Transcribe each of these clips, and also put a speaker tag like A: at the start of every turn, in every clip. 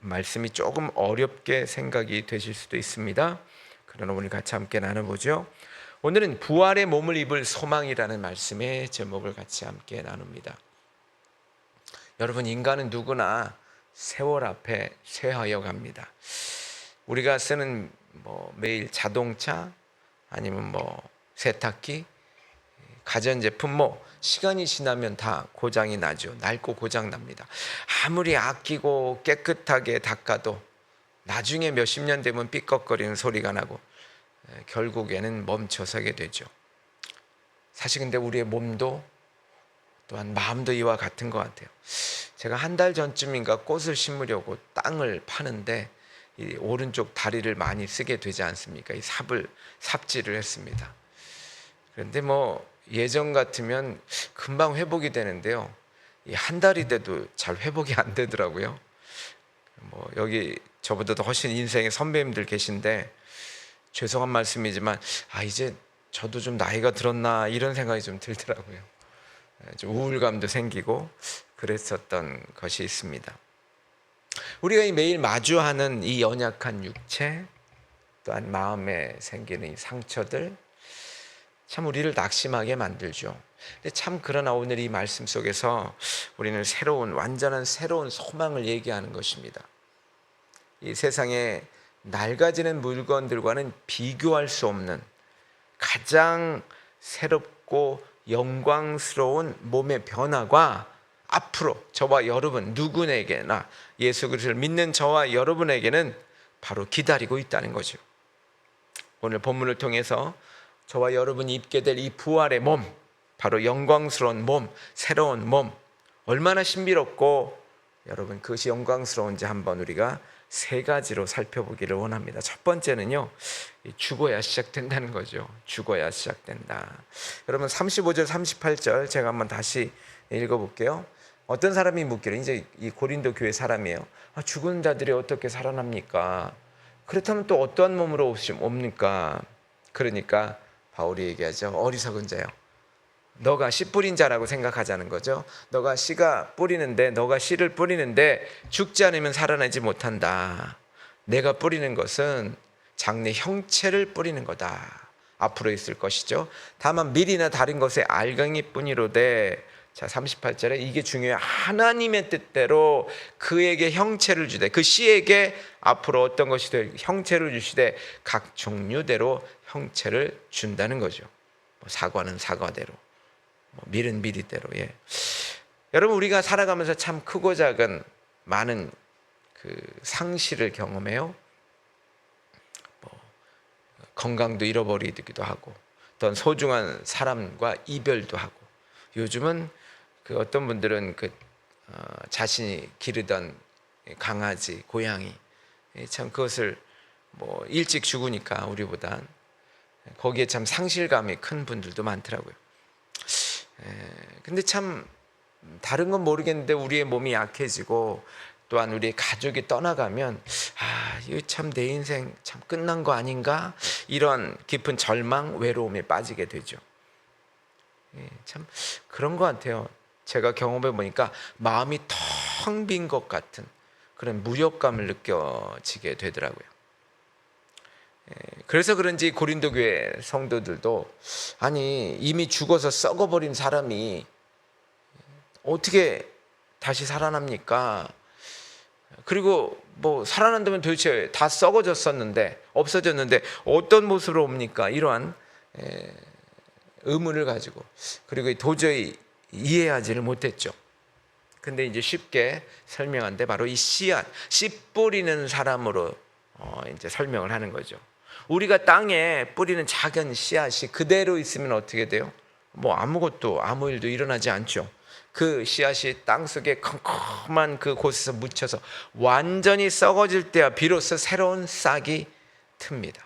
A: 말씀이 조금 어렵게 생각이 되실 수도 있습니다. 그러나 오늘 같이 함께 나눠보죠. 오늘은 부활의 몸을 입을 소망이라는 말씀의 제목을 같이 함께 나눕니다. 여러분, 인간은 누구나 세월 앞에 쇠하여 갑니다. 우리가 쓰는 매일 자동차, 아니면 세탁기, 가전제품, 시간이 지나면 다 고장이 나죠. 낡고 고장 납니다. 아무리 아끼고 깨끗하게 닦아도 나중에 몇십 년 되면 삐걱거리는 소리가 나고 결국에는 멈춰서게 되죠. 사실 근데 우리의 몸도 또한 마음도 이와 같은 것 같아요. 제가 한 달 전쯤인가 꽃을 심으려고 땅을 파는데 이 오른쪽 다리를 많이 쓰게 되지 않습니까? 이 삽질을 했습니다. 그런데 예전 같으면 금방 회복이 되는데요, 이 한 달이 돼도 잘 회복이 안 되더라고요. 여기 저보다도 훨씬 인생의 선배님들 계신데 죄송한 말씀이지만 이제 저도 좀 나이가 들었나 이런 생각이 좀 들더라고요. 좀 우울감도 생기고 그랬었던 것이 있습니다. 우리가 매일 마주하는 이 연약한 육체, 또한 마음에 생기는 이 상처들, 참 우리를 낙심하게 만들죠. 근데 참 그러나 오늘 이 말씀 속에서 우리는 완전한 새로운 소망을 얘기하는 것입니다. 이 세상에 낡아지는 물건들과는 비교할 수 없는 가장 새롭고 영광스러운 몸의 변화가 앞으로 저와 여러분 누구에게나 예수 그리스도를 믿는 저와 여러분에게는 바로 기다리고 있다는 거죠. 오늘 본문을 통해서 저와 여러분이 입게 될 이 부활의 몸, 바로 영광스러운 몸, 새로운 몸, 얼마나 신비롭고 여러분 그것이 영광스러운지 한번 우리가 세 가지로 살펴보기를 원합니다. 첫 번째는요, 죽어야 시작된다는 거죠. 죽어야 시작된다. 여러분 35절 38절 제가 한번 다시 읽어볼게요. 어떤 사람이 묻기를, 이제 이 고린도 교회 사람이에요. 죽은 자들이 어떻게 살아납니까? 그렇다면 또 어떠한 몸으로 옵니까? 그러니까 바울이 얘기하죠. 어리석은 자요, 너가 씨 뿌린 자라고 생각하자는 거죠. 너가 씨를 뿌리는데 죽지 않으면 살아나지 못한다. 내가 뿌리는 것은 장래 형체를 뿌리는 거다. 앞으로 있을 것이죠. 다만 밀이나 다른 것의 알갱이 뿐이로되, 자 38절에 이게 중요해요. 하나님의 뜻대로 그에게 형체를 주되, 그 씨에게 앞으로 어떤 것이 될 형체를 주시되 각 종류대로 형체를 준다는 거죠. 사과는 사과대로, 밀은 밀이대로. 여러분, 우리가 살아가면서 참 크고 작은 많은 그 상실을 경험해요. 건강도 잃어버리기도 하고, 어떤 소중한 사람과 이별도 하고, 요즘은 그 어떤 분들은 자신이 기르던 강아지, 고양이, 참 그것을 일찍 죽으니까 우리보단 거기에 참 상실감이 큰 분들도 많더라고요. 근데 참 다른 건 모르겠는데 우리의 몸이 약해지고 또한 우리의 가족이 떠나가면 이거 참 내 인생 참 끝난 거 아닌가, 이런 깊은 절망, 외로움에 빠지게 되죠. 참 그런 것 같아요. 제가 경험해 보니까 마음이 텅 빈 것 같은 그런 무력감을 느껴지게 되더라고요. 그래서 그런지 고린도 교회 성도들도 이미 죽어서 썩어버린 사람이 어떻게 다시 살아납니까? 그리고 살아난다면 도대체 다 썩어졌었는데, 없어졌는데 어떤 모습으로 옵니까? 이러한 의문을 가지고, 그리고 도저히 이해하지를 못했죠. 근데 이제 쉽게 설명한데 바로 이 씨 뿌리는 사람으로 이제 설명을 하는 거죠. 우리가 땅에 뿌리는 작은 씨앗이 그대로 있으면 어떻게 돼요? 아무것도, 아무 일도 일어나지 않죠. 그 씨앗이 땅속에 컴컴한 그 곳에서 묻혀서 완전히 썩어질 때야 비로소 새로운 싹이 틉니다.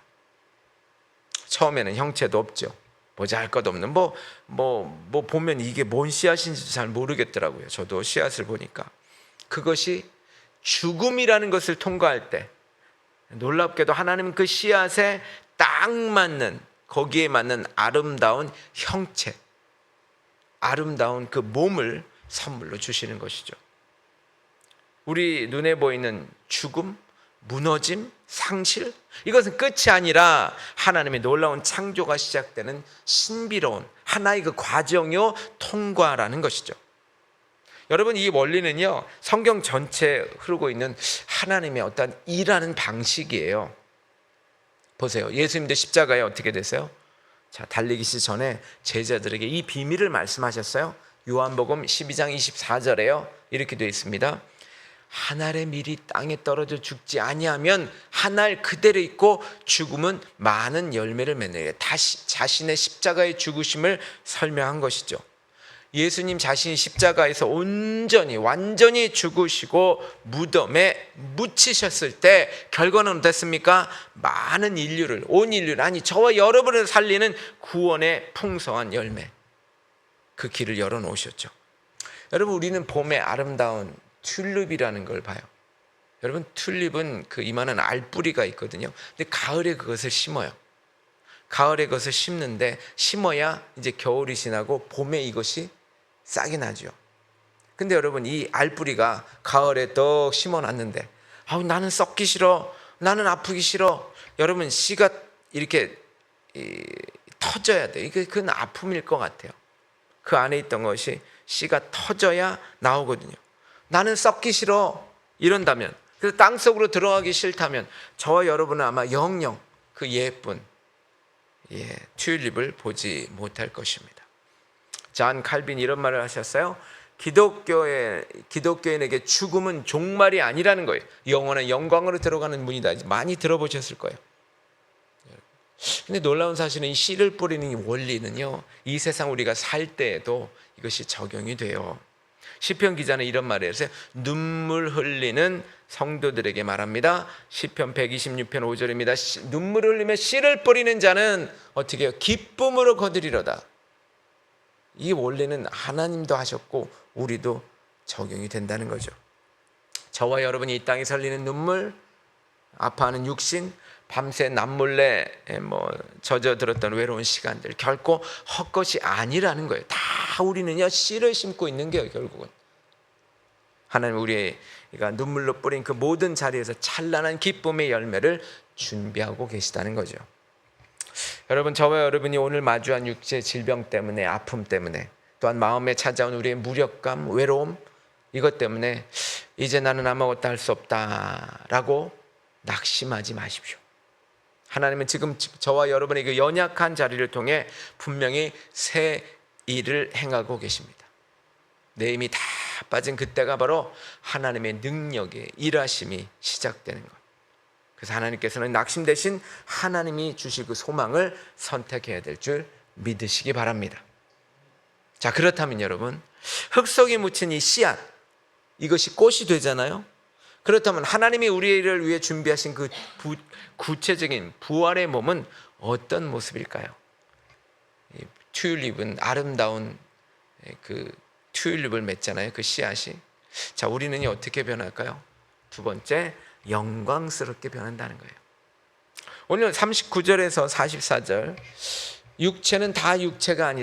A: 처음에는 형체도 없죠. 보잘것없는 보면 이게 뭔 씨앗인지 잘 모르겠더라고요. 저도 씨앗을 보니까 그것이 죽음이라는 것을 통과할 때 놀랍게도 하나님은 그 씨앗에 딱 맞는, 거기에 맞는 아름다운 형체, 아름다운 그 몸을 선물로 주시는 것이죠. 우리 눈에 보이는 죽음, 무너짐, 상실, 이것은 끝이 아니라 하나님의 놀라운 창조가 시작되는 신비로운 하나의 그 과정요 통과라는 것이죠. 여러분, 이 원리는요 성경 전체에 흐르고 있는 하나님의 어떤 일하는 방식이에요. 보세요. 예수님도 십자가에 어떻게 되세요? 자, 달리기시 전에 제자들에게 이 비밀을 말씀하셨어요. 요한복음 12장 24절에요 이렇게 되어 있습니다. 한 알의 밀이 땅에 떨어져 죽지 아니하면 한 알 그대로 있고 죽음은 많은 열매를 맺느니라. 다시 자신의 십자가의 죽으심을 설명한 것이죠. 예수님 자신이 십자가에서 완전히 죽으시고 무덤에 묻히셨을 때 결과는 어땠습니까? 많은 인류를, 온 인류를, 아니 저와 여러분을 살리는 구원의 풍성한 열매, 그 길을 열어놓으셨죠. 여러분, 우리는 봄의 아름다운 튤립이라는 걸 봐요. 여러분, 튤립은 그 이만한 알뿌리가 있거든요. 근데 가을에 그것을 심어요. 가을에 그것을 심는데 심어야 이제 겨울이 지나고 봄에 이것이 싹이 나죠. 근데 여러분, 이 알뿌리가 가을에 떡 심어놨는데 나는 썩기 싫어, 나는 아프기 싫어. 여러분, 씨가 이렇게 터져야 돼요. 그건 아픔일 것 같아요. 그 안에 있던 것이 씨가 터져야 나오거든요. 나는 썩기 싫어 이런다면, 그래서 땅속으로 들어가기 싫다면 저와 여러분은 아마 영영 그 예쁜 튤립을 보지 못할 것입니다. 잔 칼빈이 이런 말을 하셨어요. 기독교인에게 죽음은 종말이 아니라는 거예요. 영원한 영광으로 들어가는 문이다. 많이 들어보셨을 거예요. 근데 놀라운 사실은 이 씨를 뿌리는 이 원리는요, 이 세상 우리가 살 때에도 이것이 적용이 돼요. 시편 기자는 이런 말을 했어요. 눈물 흘리는 성도들에게 말합니다. 시편 126편 5절입니다. 눈물 흘리며 씨를 뿌리는 자는 어떻게 해요? 기쁨으로 거두리로다. 이 원리는 하나님도 하셨고 우리도 적용이 된다는 거죠. 저와 여러분이 이 땅에 흘리는 눈물, 아파하는 육신, 밤새 남몰래 젖어들었던 외로운 시간들 결코 헛것이 아니라는 거예요. 다 우리는요 씨를 심고 있는 게요. 결국은 하나님 우리가 눈물로 뿌린 그 모든 자리에서 찬란한 기쁨의 열매를 준비하고 계시다는 거죠. 여러분, 저와 여러분이 오늘 마주한 육체 질병 때문에, 아픔 때문에, 또한 마음에 찾아온 우리의 무력감, 외로움, 이것 때문에 이제 나는 아무것도 할 수 없다라고 낙심하지 마십시오. 하나님은 지금 저와 여러분의 그 연약한 자리를 통해 분명히 새 일을 행하고 계십니다. 내 힘이 다 빠진 그때가 바로 하나님의 능력의 일하심이 시작되는 것. 그래서 하나님께서는 낙심 대신 하나님이 주실 그 소망을 선택해야 될 줄 믿으시기 바랍니다. 자, 그렇다면 여러분, 흙 속에 묻힌 이 씨앗, 이것이 꽃이 되잖아요. 그렇다면 하나님이 우리를 위해 준비하신 그 구체적인 부활의 몸은 어떤 모습일까요? 튤립은 아름다운 그 튤립을 맺잖아요. 그 씨앗이. 자, 우리는 어떻게 변할까요? 두 번째, 영광스럽게 변한다는 거예요. 오늘 39절에서 44절, 육체는 다 육체가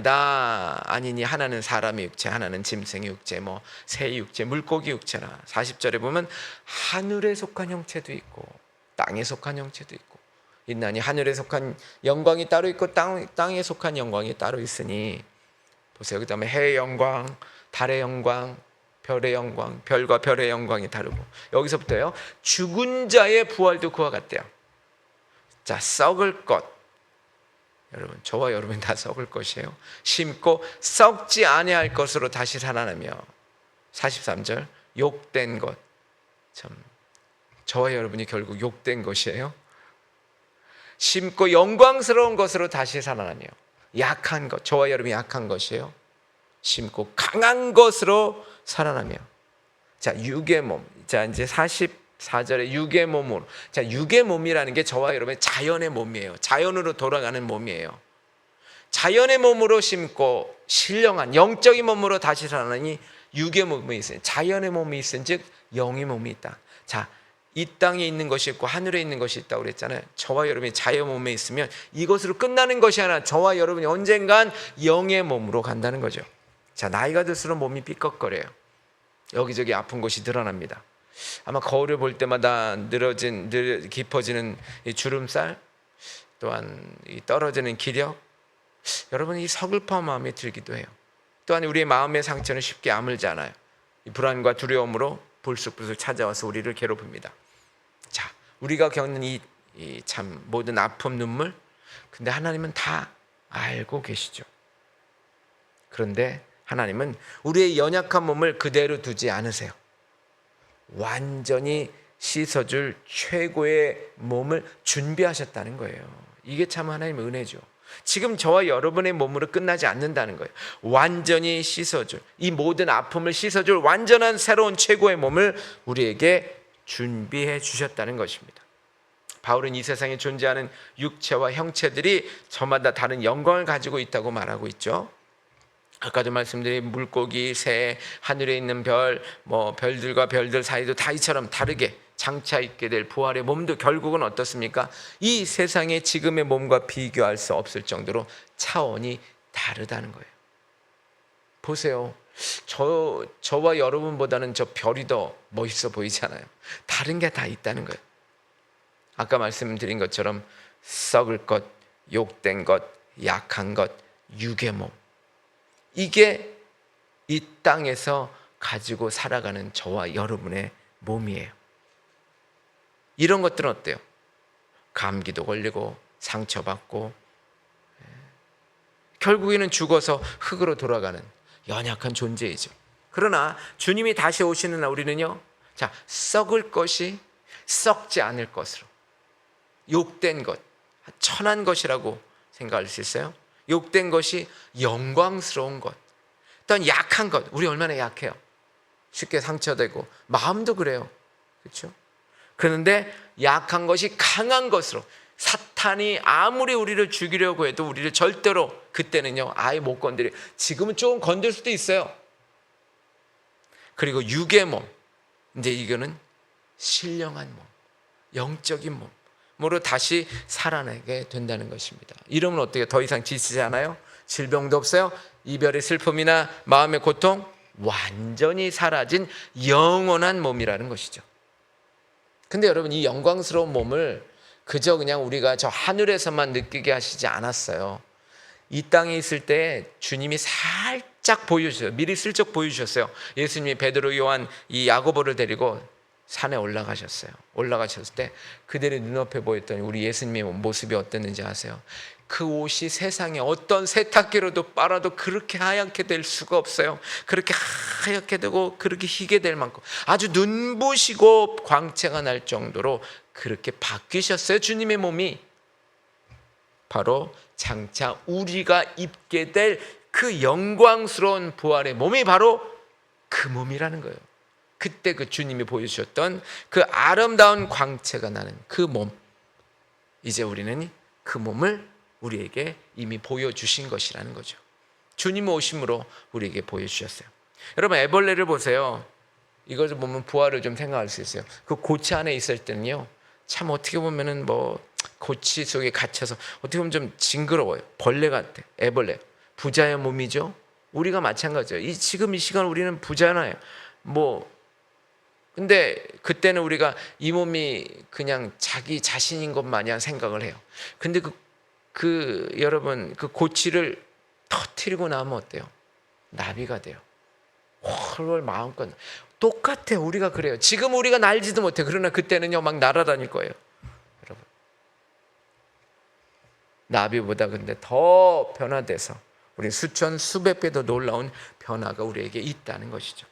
A: 아니니 하나는 사람의 육체, 하나는 짐승의 육체, 새 육체, 물고기 육체라. 40절에 보면 하늘에 속한 형체도 있고 땅에 속한 형체도 있고 있나니 하늘에 속한 영광이 따로 있고 땅에 속한 영광이 따로 있으니. 보세요. 그 다음에 해의 영광, 달의 영광, 별의 영광, 별과 별의 영광이 다르고, 여기서부터요 죽은 자의 부활도 그와 같대요. 자, 썩을 것, 여러분, 저와 여러분이 다 썩을 것이에요. 심고 썩지 아니할 것으로 다시 살아나며. 43절, 욕된 것, 참 저와 여러분이 결국 욕된 것이에요. 심고 영광스러운 것으로 다시 살아나며. 약한 것, 저와 여러분이 약한 것이에요. 심고 강한 것으로 살아나며. 자, 육의 몸. 자, 이제 44절에 육의 몸으로. 자, 육의 몸이라는 게 저와 여러분의 자연의 몸이에요. 자연으로 돌아가는 몸이에요. 자연의 몸으로 심고 신령한 영적인 몸으로 다시 살아나니 육의 몸이 있어요. 자연의 몸이 있은즉 영의 몸이 있다. 자, 이 땅에 있는 것이 있고 하늘에 있는 것이 있다고 그랬잖아요. 저와 여러분이 자연 몸에 있으면 이것으로 끝나는 것이 아니라 저와 여러분이 언젠간 영의 몸으로 간다는 거죠. 자, 나이가 들수록 몸이 삐걱거려요. 여기저기 아픈 곳이 드러납니다. 아마 거울을 볼 때마다 깊어지는 이 주름살, 또한 이 떨어지는 기력, 여러분 이 서글퍼한 마음이 들기도 해요. 또한 우리의 마음의 상처는 쉽게 아물지 않아요. 이 불안과 두려움으로 불쑥불쑥 찾아와서 우리를 괴롭힙니다. 자, 우리가 겪는 이 참 모든 아픔, 눈물, 근데 하나님은 다 알고 계시죠. 그런데 하나님은 우리의 연약한 몸을 그대로 두지 않으세요. 완전히 씻어줄 최고의 몸을 준비하셨다는 거예요. 이게 참 하나님의 은혜죠. 지금 저와 여러분의 몸으로 끝나지 않는다는 거예요. 완전히 씻어줄, 이 모든 아픔을 씻어줄 완전한 새로운 최고의 몸을 우리에게 준비해 주셨다는 것입니다. 바울은 이 세상에 존재하는 육체와 형체들이 저마다 다른 영광을 가지고 있다고 말하고 있죠. 아까도 말씀드린 물고기, 새, 하늘에 있는 별, 별들과 별들 사이도 다 이처럼 다르게 장차 있게 될 부활의 몸도 결국은 어떻습니까? 이 세상의 지금의 몸과 비교할 수 없을 정도로 차원이 다르다는 거예요. 보세요. 저와 여러분보다는 저 별이 더 멋있어 보이잖아요. 다른 게 다 있다는 거예요. 아까 말씀드린 것처럼 썩을 것, 욕된 것, 약한 것, 육의 몸, 이게 이 땅에서 가지고 살아가는 저와 여러분의 몸이에요. 이런 것들은 어때요? 감기도 걸리고 상처받고 결국에는 죽어서 흙으로 돌아가는 연약한 존재이죠. 그러나 주님이 다시 오시는 날 우리는요, 자, 썩을 것이 썩지 않을 것으로, 욕된 것, 천한 것이라고 생각할 수 있어요. 욕된 것이 영광스러운 것, 또한 약한 것, 우리 얼마나 약해요. 쉽게 상처되고 마음도 그래요. 그렇죠? 그런데 약한 것이 강한 것으로, 사탄이 아무리 우리를 죽이려고 해도 우리를 절대로 그때는요 아예 못 건드려. 지금은 조금 건들 수도 있어요. 그리고 육의 몸, 이제 이거는 신령한 몸, 영적인 몸으로 다시 살아나게 된다는 것입니다. 이러면 어떻게 더 이상 지치지 않아요? 질병도 없어요. 이별의 슬픔이나 마음의 고통, 완전히 사라진 영원한 몸이라는 것이죠. 근데 여러분, 이 영광스러운 몸을 그저 그냥 우리가 저 하늘에서만 느끼게 하시지 않았어요. 이 땅에 있을 때 주님이 살짝 보여주셨어요. 미리 슬쩍 보여주셨어요. 예수님이 베드로, 요한, 이 야고보를 데리고 산에 올라가셨어요. 올라가셨을 때 그들의 눈앞에 보였던 우리 예수님의 모습이 어땠는지 아세요? 그 옷이 세상에 어떤 세탁기로도 빨아도 그렇게 하얗게 될 수가 없어요. 그렇게 하얗게 되고 그렇게 희게 될 만큼 아주 눈부시고 광채가 날 정도로 그렇게 바뀌셨어요. 주님의 몸이 바로 장차 우리가 입게 될 그 영광스러운 부활의 몸이 바로 그 몸이라는 거예요. 그때 그 주님이 보여주셨던 그 아름다운 광채가 나는 그 몸, 이제 우리는 그 몸을 우리에게 이미 보여주신 것이라는 거죠. 주님 오심으로 우리에게 보여주셨어요. 여러분, 애벌레를 보세요. 이것을 보면 부활을 좀 생각할 수 있어요. 그 고치 안에 있을 때는요, 참 어떻게 보면은 고치 속에 갇혀서 어떻게 보면 좀 징그러워요. 벌레 같아. 애벌레. 부자의 몸이죠. 우리가 마찬가지예요. 지금 이 시간 우리는 부자나요. 근데 그때는 우리가 이 몸이 그냥 자기 자신인 것 마냥 생각을 해요. 근데 여러분, 그 고치를 터뜨리고 나면 어때요? 나비가 돼요. 훨훨 마음껏. 똑같아요. 우리가 그래요. 지금 우리가 날지도 못해. 그러나 그때는요 막 날아다닐 거예요. 여러분, 나비보다 근데 더 변화돼서 우리 수천 수백 배 더 놀라운 변화가 우리에게 있다는 것이죠.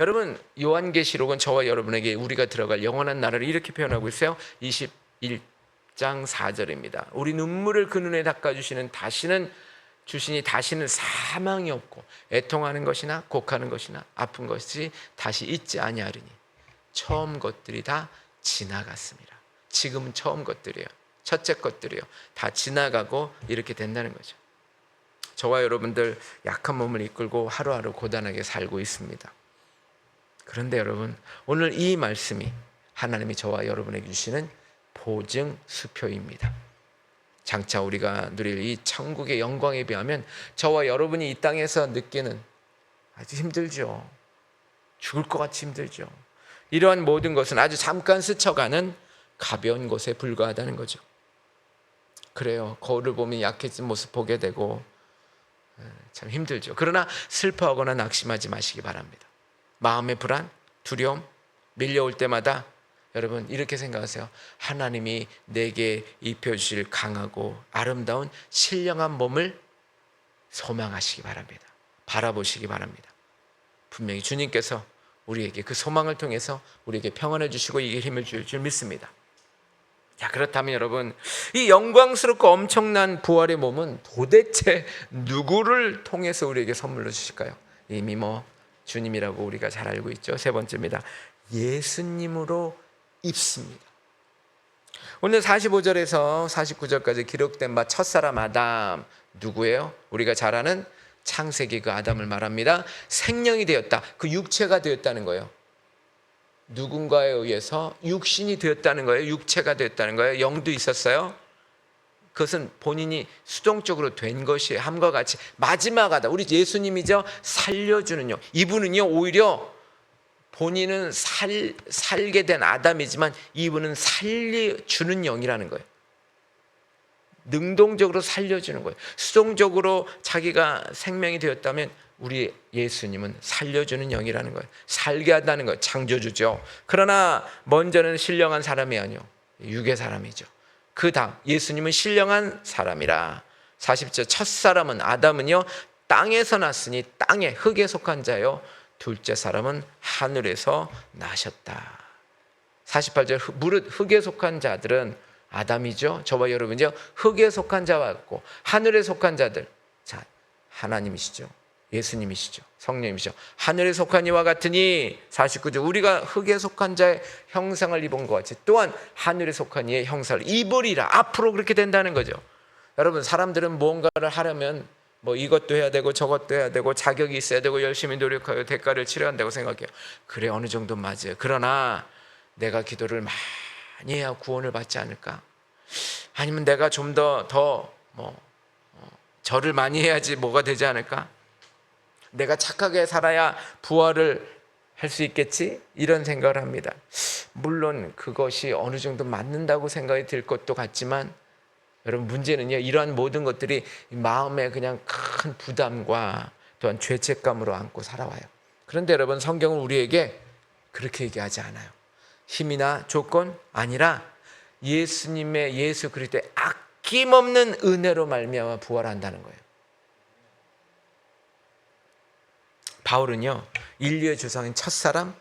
A: 여러분, 요한계시록은 저와 여러분에게 우리가 들어갈 영원한 나라를 이렇게 표현하고 있어요. 21장 4절입니다. 우리 눈물을 그 눈에 닦아주시는 다시는 사망이 없고 애통하는 것이나 곡하는 것이나 아픈 것이 다시 있지 아니하리니 처음 것들이 다 지나갔습니다. 지금은 처음 것들이에요. 첫째 것들이에요. 다 지나가고 이렇게 된다는 거죠. 저와 여러분들 약한 몸을 이끌고 하루하루 고단하게 살고 있습니다. 그런데 여러분, 오늘 이 말씀이 하나님이 저와 여러분에게 주시는 보증 수표입니다. 장차 우리가 누릴 이 천국의 영광에 비하면 저와 여러분이 이 땅에서 느끼는 아주 힘들죠. 죽을 것 같이 힘들죠. 이러한 모든 것은 아주 잠깐 스쳐가는 가벼운 것에 불과하다는 거죠. 그래요. 거울을 보면 약해진 모습 보게 되고 참 힘들죠. 그러나 슬퍼하거나 낙심하지 마시기 바랍니다. 마음의 불안, 두려움 밀려올 때마다 여러분 이렇게 생각하세요. 하나님이 내게 입혀주실 강하고 아름다운 신령한 몸을 소망하시기 바랍니다. 바라보시기 바랍니다. 분명히 주님께서 우리에게 그 소망을 통해서 우리에게 평안을 주시고 이게 힘을 줄 줄 믿습니다. 자, 그렇다면 여러분, 이 영광스럽고 엄청난 부활의 몸은 도대체 누구를 통해서 우리에게 선물로 주실까요? 이미 주님이라고 우리가 잘 알고 있죠. 세 번째입니다. 예수님으로 입습니다. 오늘 45절에서 49절까지 기록된 바 첫사람 아담 누구예요? 우리가 잘 아는 창세기 그 아담을 말합니다. 생명이 되었다. 그 육체가 되었다는 거예요. 누군가에 의해서 육신이 되었다는 거예요. 육체가 되었다는 거예요. 영도 있었어요. 그것은 본인이 수동적으로 된 것이 함과 같이 마지막 아담, 우리 예수님이죠. 살려주는 영. 이분은요 오히려 본인은 살게 된 아담이지만 이분은 살려주는 영이라는 거예요. 능동적으로 살려주는 거예요. 수동적으로 자기가 생명이 되었다면 우리 예수님은 살려주는 영이라는 거예요. 살게 한다는 거예요. 창조주죠. 그러나 먼저는 신령한 사람이 아니요 육의 사람이죠. 그 다음 예수님은 신령한 사람이라. 40절 첫사람은 아담은요 땅에서 났으니 땅에 흙에 속한 자요 둘째 사람은 하늘에서 나셨다. 48절 무릇 흙에 속한 자들은 아담이죠. 저와 여러분이요 흙에 속한 자와 같고 하늘에 속한 자들, 자 하나님이시죠. 예수님이시죠. 성령님이시죠. 하늘에 속한 이와 같으니 49절 우리가 흙에 속한 자의 형상을 입은 것 같이 또한 하늘에 속한 이의 형상을 입으리라. 앞으로 그렇게 된다는 거죠. 여러분 사람들은 무언가를 하려면 이것도 해야 되고 저것도 해야 되고 자격이 있어야 되고 열심히 노력하여 대가를 치러야 한다고 생각해요. 그래 어느 정도 맞아요. 그러나 내가 기도를 많이 해야 구원을 받지 않을까? 아니면 내가 좀 더 절을 많이 해야지 뭐가 되지 않을까? 내가 착하게 살아야 부활을 할 수 있겠지? 이런 생각을 합니다. 물론 그것이 어느 정도 맞는다고 생각이 들 것도 같지만 여러분 문제는요 이러한 모든 것들이 마음에 그냥 큰 부담과 또한 죄책감으로 안고 살아와요. 그런데 여러분 성경은 우리에게 그렇게 얘기하지 않아요. 힘이나 조건 아니라 예수님의 예수 그리스도의 아낌없는 은혜로 말미암아 부활한다는 거예요. 바울은요 인류의 조상인 첫사람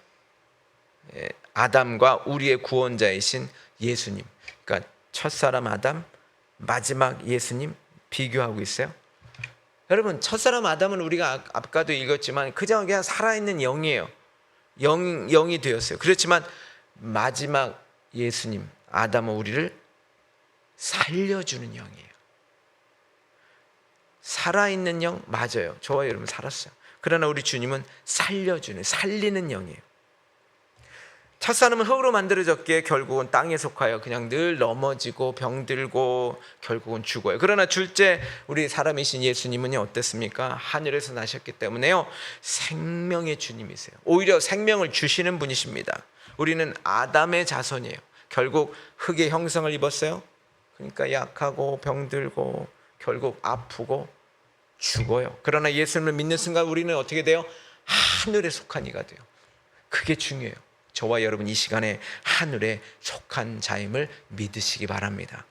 A: 아담과 우리의 구원자이신 예수님, 그러니까 첫사람 아담 마지막 예수님 비교하고 있어요. 여러분 첫사람 아담은 우리가 아까도 읽었지만 그냥 살아있는 영이에요. 영이 되었어요. 그렇지만 마지막 예수님 아담은 우리를 살려주는 영이에요. 살아있는 영 맞아요. 저와 여러분 살았어요. 그러나 우리 주님은 살리는 영이에요. 첫사람은 흙으로 만들어졌기에 결국은 땅에 속하여 그냥 늘 넘어지고 병들고 결국은 죽어요. 그러나 둘째 우리 사람이신 예수님은요 어땠습니까? 하늘에서 나셨기 때문에요 생명의 주님이세요. 오히려 생명을 주시는 분이십니다. 우리는 아담의 자손이에요. 결국 흙의 형상을 입었어요. 그러니까 약하고 병들고 결국 아프고 죽어요. 그러나 예수님을 믿는 순간 우리는 어떻게 돼요? 하늘에 속한 이가 돼요. 그게 중요해요. 저와 여러분 이 시간에 하늘에 속한 자임을 믿으시기 바랍니다.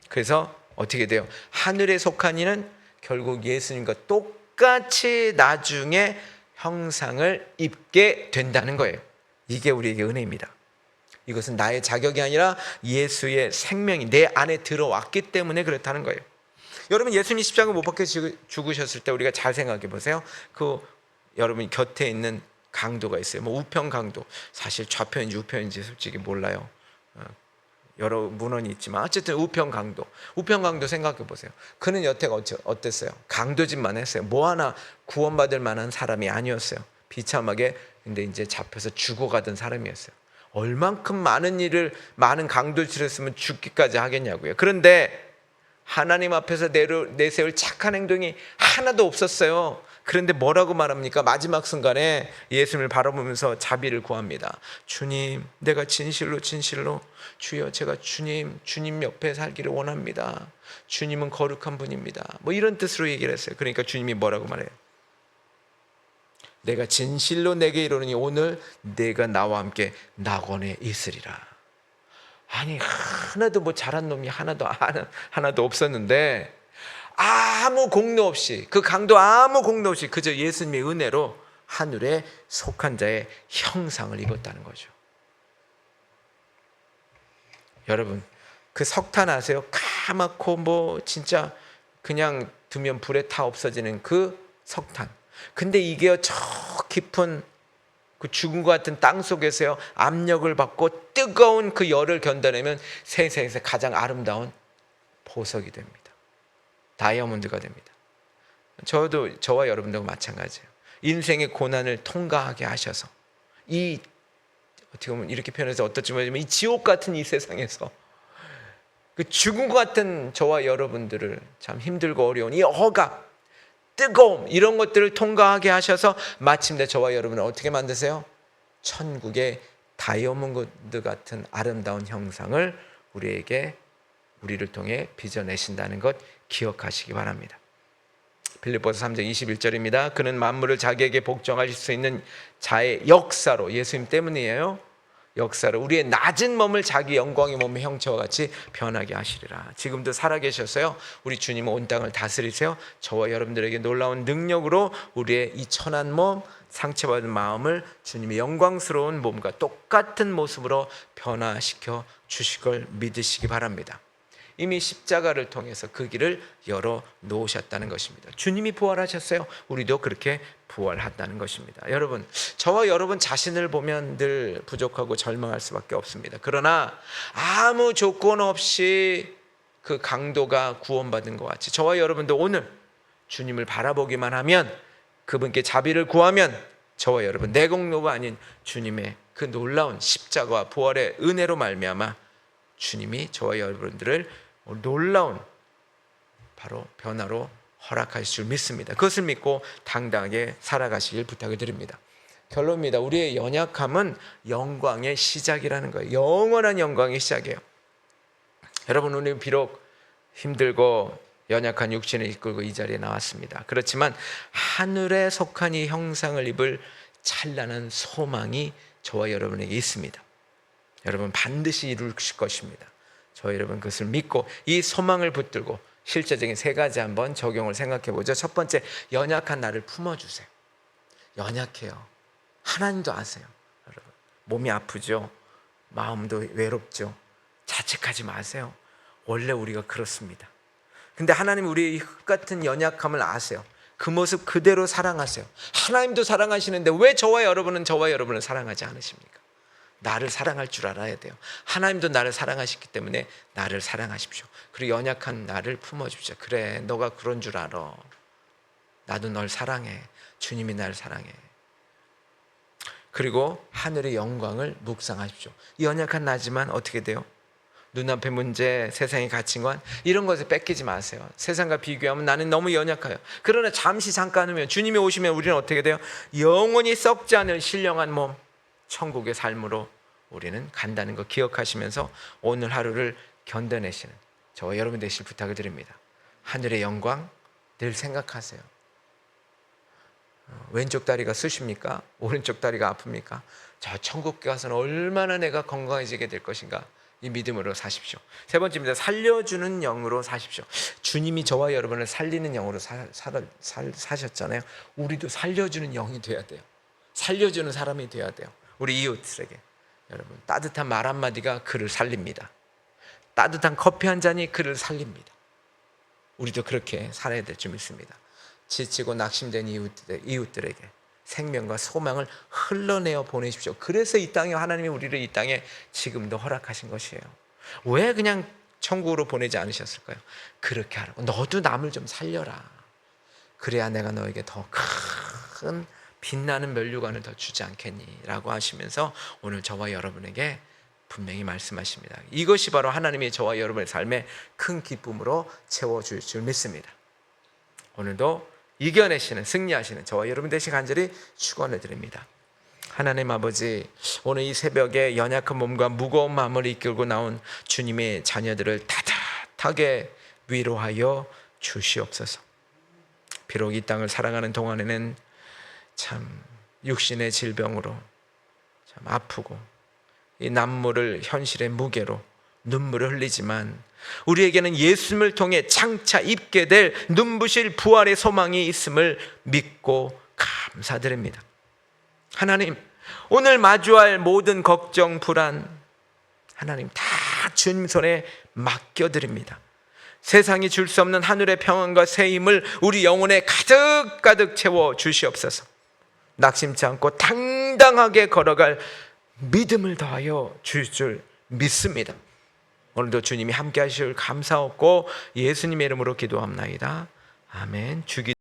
A: 그래서 어떻게 돼요? 하늘에 속한 이는 결국 예수님과 똑같이 나중에 형상을 입게 된다는 거예요. 이게 우리에게 은혜입니다. 이것은 나의 자격이 아니라 예수의 생명이 내 안에 들어왔기 때문에 그렇다는 거예요. 여러분 예수님 십자가 못 박혀 죽으셨을 때 우리가 잘 생각해 보세요. 여러분 곁에 있는 강도가 있어요. 우편 강도. 사실 좌편인지 우편인지 솔직히 몰라요. 여러 문헌이 있지만 어쨌든 우편 강도 생각해 보세요. 그는 여태가 어땠어요? 강도짓만 했어요. 뭐 하나 구원받을 만한 사람이 아니었어요. 비참하게 근데 이제 잡혀서 죽어가던 사람이었어요. 얼만큼 많은 강도질을 했으면 죽기까지 하겠냐고요. 그런데 하나님 앞에서 내세울 착한 행동이 하나도 없었어요. 그런데 뭐라고 말합니까? 마지막 순간에 예수님을 바라보면서 자비를 구합니다. 주님, 내가 진실로 주여, 제가 주님 옆에 살기를 원합니다. 주님은 거룩한 분입니다. 뭐 이런 뜻으로 얘기를 했어요. 그러니까 주님이 뭐라고 말해요? 내가 진실로 내게 이르노니 오늘 내가 나와 함께 낙원에 있으리라. 아니, 하나도 뭐 잘한 놈이 하나도 없었는데, 아무 공로 없이, 그 강도 아무 공로 없이 그저 예수님의 은혜로 하늘에 속한 자의 형상을 입었다는 거죠. 여러분, 그 석탄 아세요? 까맣고 뭐 진짜 그냥 두면 불에 타 없어지는 그 석탄. 근데 이게 저 깊은 그 죽은 것 같은 땅 속에서요, 압력을 받고 뜨거운 그 열을 견뎌내면 세상에서 가장 아름다운 보석이 됩니다. 다이아몬드가 됩니다. 저와 여러분도 마찬가지예요. 인생의 고난을 통과하게 하셔서, 이 어떻게 보면 이렇게 표현해서 어떨지 모르지만 이 지옥 같은 이 세상에서 그 죽은 것 같은 저와 여러분들을, 참 힘들고 어려운 이 억압, 뜨거움, 이런 것들을 통과하게 하셔서 마침내 저와 여러분을 어떻게 만드세요? 천국의 다이아몬드 같은 아름다운 형상을 우리를 통해 빚어내신다는 것 기억하시기 바랍니다. 빌립보서 3장 21절입니다. 그는 만물을 자기에게 복종하실 수 있는 자의 역사로, 예수님 때문이에요. 역사로 우리의 낮은 몸을 자기 영광의 몸의 형체와 같이 변하게 하시리라. 지금도 살아계셔서요, 우리 주님은 온 땅을 다스리세요. 저와 여러분들에게 놀라운 능력으로 우리의 이 천한 몸, 상처받은 마음을 주님의 영광스러운 몸과 똑같은 모습으로 변화시켜 주실 걸 믿으시기 바랍니다. 이미 십자가를 통해서 그 길을 열어 놓으셨다는 것입니다. 주님이 부활하셨어요. 우리도 그렇게 부활한다는 것입니다. 여러분, 저와 여러분 자신을 보면 늘 부족하고 절망할 수밖에 없습니다. 그러나 아무 조건 없이 그 강도가 구원받은 것 같이 저와 여러분도 오늘 주님을 바라보기만 하면, 그분께 자비를 구하면, 저와 여러분 내 공로가 아닌 주님의 그 놀라운 십자가와 부활의 은혜로 말미암아 주님이 저와 여러분들을 놀라운 바로 변화로 허락하실 줄 믿습니다. 그것을 믿고 당당하게 살아가시길 부탁을 드립니다. 결론입니다. 우리의 연약함은 영광의 시작이라는 거예요. 영원한 영광의 시작이에요. 여러분, 우리는 비록 힘들고 연약한 육신을 이끌고 이 자리에 나왔습니다. 그렇지만 하늘에 속한 이 형상을 입을 찬란한 소망이 저와 여러분에게 있습니다. 여러분 반드시 이루실 것입니다. 저 여러분 그것을 믿고 이 소망을 붙들고 실제적인 세 가지 한번 적용을 생각해 보죠. 첫 번째, 연약한 나를 품어주세요. 연약해요. 하나님도 아세요. 여러분, 몸이 아프죠. 마음도 외롭죠. 자책하지 마세요. 원래 우리가 그렇습니다. 근데 하나님 우리의 흙 같은 연약함을 아세요. 그 모습 그대로 사랑하세요. 하나님도 사랑하시는데 왜 저와 여러분을 사랑하지 않으십니까? 나를 사랑할 줄 알아야 돼요. 하나님도 나를 사랑하시기 때문에 나를 사랑하십시오. 그리고 연약한 나를 품어주십시오. 그래, 너가 그런 줄 알아. 나도 널 사랑해. 주님이 나를 사랑해. 그리고 하늘의 영광을 묵상하십시오. 연약한 나지만 어떻게 돼요? 눈앞의 문제, 세상의 가치관, 이런 것을 뺏기지 마세요. 세상과 비교하면 나는 너무 연약해요. 그러나 잠깐 후면 주님이 오시면 우리는 어떻게 돼요? 영원히 썩지 않을 신령한 몸, 천국의 삶으로 우리는 간다는 거 기억하시면서 오늘 하루를 견뎌내시는 저와 여러분 되실 부탁을 드립니다. 하늘의 영광 늘 생각하세요. 왼쪽 다리가 쑤십니까? 오른쪽 다리가 아픕니까? 저 천국 가서는 얼마나 내가 건강해지게 될 것인가? 이 믿음으로 사십시오. 세 번째입니다. 살려주는 영으로 사십시오. 주님이 저와 여러분을 살리는 영으로 사셨잖아요. 우리도 살려주는 영이 돼야 돼요. 살려주는 사람이 돼야 돼요. 우리 이웃들에게. 여러분, 따뜻한 말 한마디가 그를 살립니다. 따뜻한 커피 한 잔이 그를 살립니다. 우리도 그렇게 살아야 될 줄 믿습니다. 지치고 낙심된 이웃들에게 생명과 소망을 흘러내어 보내십시오. 그래서 이 땅에 하나님이 우리를 이 땅에 지금도 허락하신 것이에요. 왜 그냥 천국으로 보내지 않으셨을까요? 그렇게 하라고. 너도 남을 좀 살려라. 그래야 내가 너에게 더 큰 빛나는 면류관을 더 주지 않겠니? 라고 하시면서 오늘 저와 여러분에게 분명히 말씀하십니다. 이것이 바로 하나님이 저와 여러분의 삶에 큰 기쁨으로 채워줄 줄 믿습니다. 오늘도 이겨내시는, 승리하시는 저와 여러분 되시 간절히 축원해 드립니다. 하나님 아버지, 오늘 이 새벽에 연약한 몸과 무거운 마음을 이끌고 나온 주님의 자녀들을 따뜻하게 위로하여 주시옵소서. 비록 이 땅을 살아가는 동안에는 참 육신의 질병으로 참 아프고 이 남모를 현실의 무게로 눈물을 흘리지만 우리에게는 예수님을 통해 장차 입게 될 눈부실 부활의 소망이 있음을 믿고 감사드립니다. 하나님, 오늘 마주할 모든 걱정, 불안 하나님 다 주님 손에 맡겨드립니다. 세상이 줄 수 없는 하늘의 평안과 새 힘을 우리 영혼에 가득가득 채워 주시옵소서. 낙심치 않고 당당하게 걸어갈 믿음을 더하여 주실 줄 믿습니다. 오늘도 주님이 함께 하실 감사하고 예수님의 이름으로 기도합나이다. 아멘.